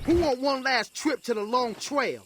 Who want one last trip to the long trail?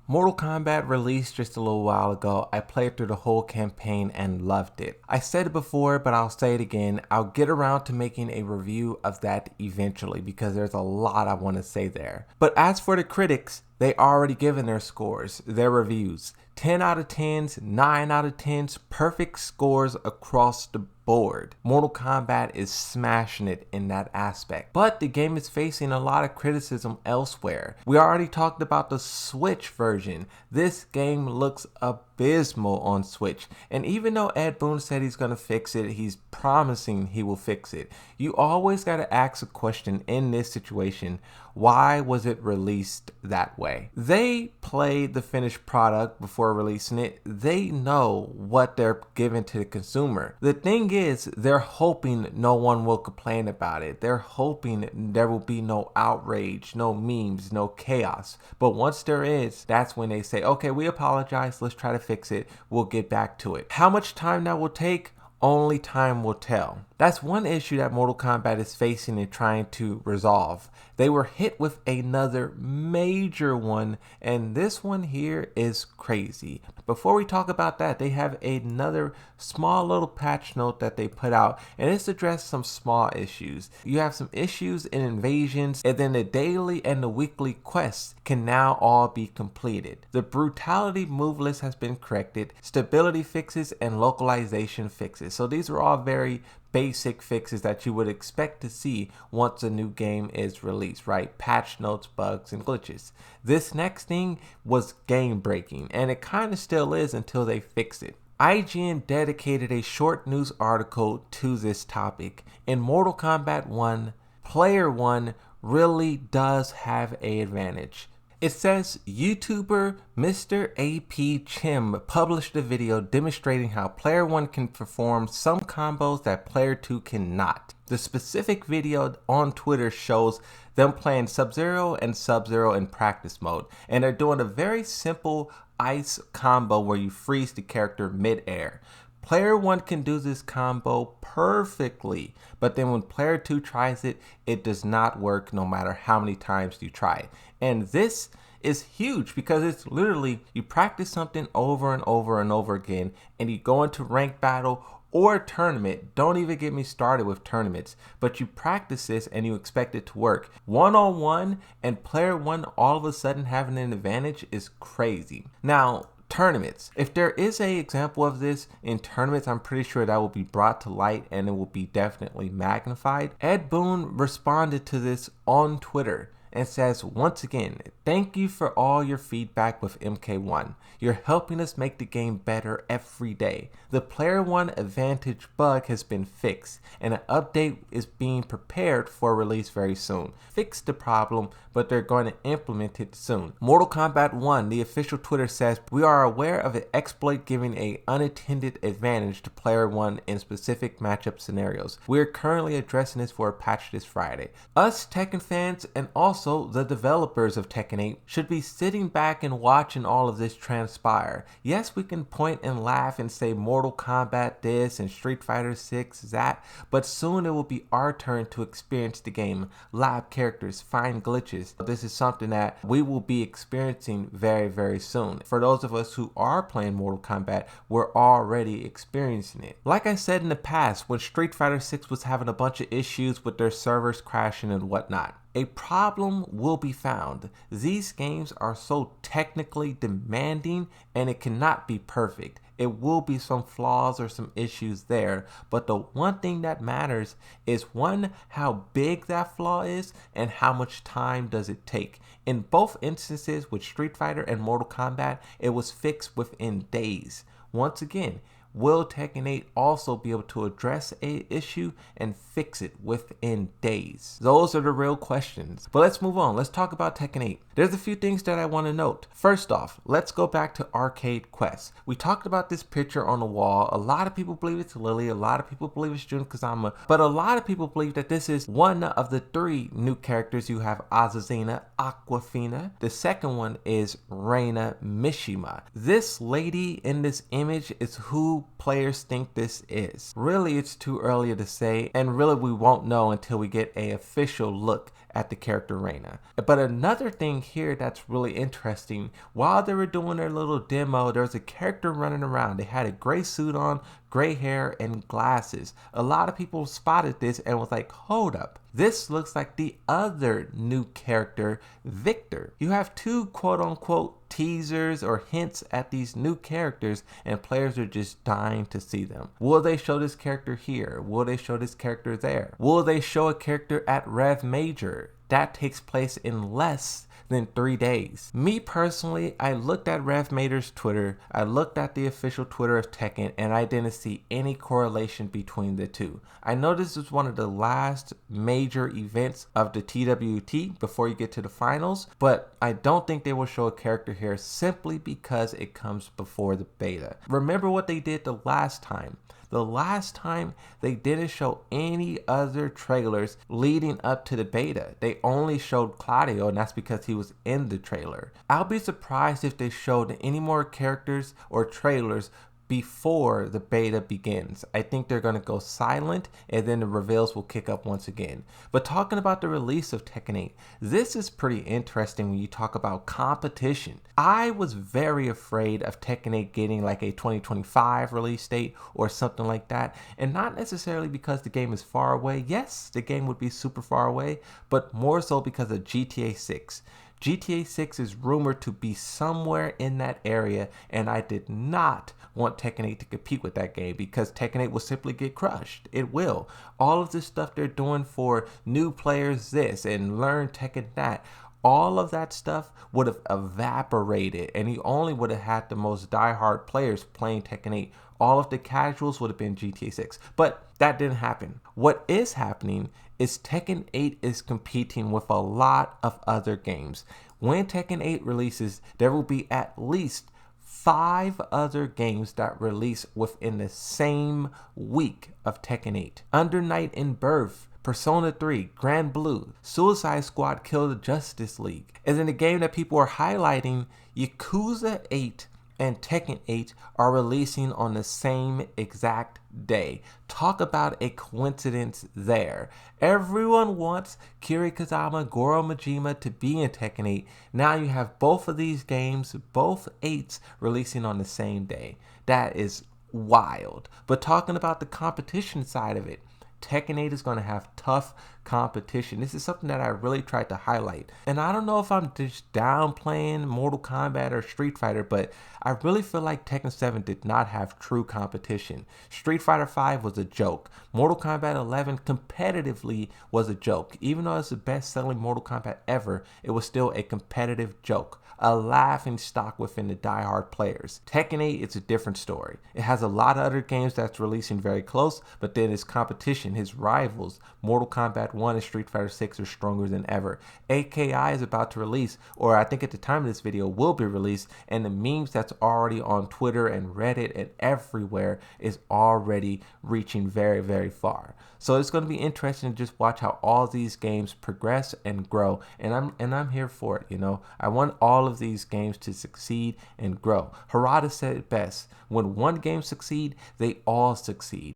Mortal Kombat released just a little while ago. I played through the whole campaign and loved it. I said it before, but I'll say it again. I'll get around to making a review of that eventually because there's a lot I want to say there. But as for the critics, they already given their scores, their reviews. 10 out of 10s, 9 out of 10s, perfect scores across the board. Mortal Kombat is smashing it in that aspect. But the game is facing a lot of criticism elsewhere. We already talked about the Switch version. This game looks abysmal on Switch. And even though Ed Boon said he's going to fix it, he's promising he will fix it. You always got to ask a question in this situation. Why was it released that way? They played the finished product before releasing it. They know what they're giving to the consumer. The thing is, they're hoping no one will complain about it. They're hoping there will be no outrage, no memes, no chaos. But once there is, that's when they say, okay, we apologize. Let's try to fix it. We'll get back to it. How much time that will take? Only time will tell. That's one issue that Mortal Kombat is facing and trying to resolve. They were hit with another major one, and this one here is crazy. Before we talk about that, they have another small little patch note that they put out, and it's addressed some small issues. You have some issues in invasions, and then the daily and the weekly quests can now all be completed. The brutality move list has been corrected, stability fixes, and localization fixes. So these are all very basic fixes that you would expect to see once a new game is released, right? Patch notes, bugs, and glitches. This next thing was game breaking, and it kind of still is until they fix it. IGN dedicated a short news article to this topic. In Mortal Kombat 1, Player 1 really does have an advantage. It says YouTuber Mr. AP Chim published a video demonstrating how Player 1 can perform some combos that Player 2 cannot. The specific video on Twitter shows them playing Sub-Zero and Sub-Zero in practice mode, and they're doing a very simple ice combo where you freeze the character mid-air. Player 1 can do this combo perfectly, but then when Player 2 tries it, it does not work no matter how many times you try it. And this is huge because it's literally you practice something over and over and over again, and you go into ranked battle or tournament. Don't even get me started with tournaments, but you practice this and you expect it to work. One-on-one and Player 1 all of a sudden having an advantage is crazy. Now, tournaments. If there is an example of this in tournaments, I'm pretty sure that will be brought to light and it will be definitely magnified. Ed Boon responded to this on Twitter and says, once again, thank you for all your feedback with MK1. You're helping us make the game better every day. The Player 1 advantage bug has been fixed, and an update is being prepared for release very soon. Fix the problem, but they're going to implement it soon. Mortal Kombat 1, the official Twitter says, we are aware of an exploit giving an unattended advantage to Player 1 in specific matchup scenarios. We are currently addressing this for a patch this Friday. Us Tekken fans and also the developers of Tekken 8 should be sitting back and watching all of this transpire. Yes, we can point and laugh and say Mortal Kombat this and Street Fighter 6 that, but soon it will be our turn to experience the game, lab characters, find glitches. This is something that we will be experiencing very, very soon. For those of us who are playing Mortal Kombat, we're already experiencing it. Like I said in the past, when Street Fighter 6 was having a bunch of issues with their servers crashing and whatnot, a problem will be found. These games are so technically demanding and it cannot be perfect. It will be some flaws or some issues there, but the one thing that matters is one, how big that flaw is and how much time does it take. In both instances with Street Fighter and Mortal Kombat, it was fixed within days. Once again, will Tekken 8 also be able to address an issue and fix it within days? Those are the real questions. But let's move on. Let's talk about Tekken 8. There's a few things that I want to note. First off, let's go back to Arcade Quest. We talked about this picture on the wall. A lot of people believe it's Lily. A lot of people believe it's Jun Kazama. But a lot of people believe that this is one of the 3 new characters. You have Azazina, Aquafina. The second one is Reina Mishima. This lady in this image is who players think this is. Really, it's too early to say, and really we won't know until we get an official look at the character Reina. But another thing here that's really interesting, while they were doing their little demo, there was a character running around. They had a gray suit on, gray hair, and glasses. A lot of people spotted this and was like, hold up, this looks like the other new character, Victor. You have two quote-unquote teasers or hints at these new characters, and players are just dying to see them. Will they show this character here? Will they show this character there? Will they show a character at Rev Major? That takes place in less than 3 days. Me personally, I looked at Rev Major's Twitter, I looked at the official Twitter of Tekken, and I didn't see any correlation between the two. I know this was one of the last major events of the TWT before you get to the finals, but I don't think they will show a character here simply because it comes before the beta. Remember what they did the last time. The last time they didn't show any other trailers leading up to the beta. They only showed Claudio, and that's because he was in the trailer. I'll be surprised if they showed any more characters or trailers before the beta begins. I think they're going to go silent and then the reveals will kick up once again. But talking about the release of Tekken 8, this is pretty interesting when you talk about competition. I was very afraid of Tekken 8 getting like a 2025 release date or something like that, and not necessarily because the game is far away. Yes, the game would be super far away, but more so because of GTA 6. GTA 6 is rumored to be somewhere in that area, and I did not want Tekken 8 to compete with that game because Tekken 8 will simply get crushed. It will. All of this stuff they're doing for new players, this, and learn Tekken that, all of that stuff would have evaporated, and he only would have had the most diehard players playing Tekken 8. All of the casuals would have been GTA 6, but that didn't happen. What is happening is Tekken 8 is competing with a lot of other games. When Tekken 8 releases, there will be at least 5 other games that release within the same week of Tekken 8. Under Night in Birth, Persona 3, Grand Blue, Suicide Squad Kill the Justice League. And in the game that people are highlighting, Yakuza 8 and Tekken 8 are releasing on the same exact day. Talk about a coincidence there. Everyone wants Kiri Kazama, Goro Majima to be in Tekken 8. Now you have both of these games, both 8s, releasing on the same day. That is wild. But talking about the competition side of it, Tekken 8 is going to have tough competition. This is something that I really tried to highlight. And I don't know if I'm just downplaying Mortal Kombat or Street Fighter, but I really feel like Tekken 7 did not have true competition. Street Fighter 5 was a joke. Mortal Kombat 11 competitively was a joke. Even though it's the best-selling Mortal Kombat ever, it was still a competitive joke. A laughing stock within the diehard players. Tekken 8 is a different story. It has a lot of other games that's releasing very close, but then its competition, his rivals, Mortal Kombat 1 and Street Fighter 6 are stronger than ever. AKI is about to release, or I think at the time of this video will be released, and the memes that's already on Twitter and Reddit and everywhere is already reaching very, very far. So it's going to be interesting to just watch how all these games progress and grow, and I'm here for it. You know, I want all of these games to succeed and grow. Harada said it best: when one game succeeds, they all succeed.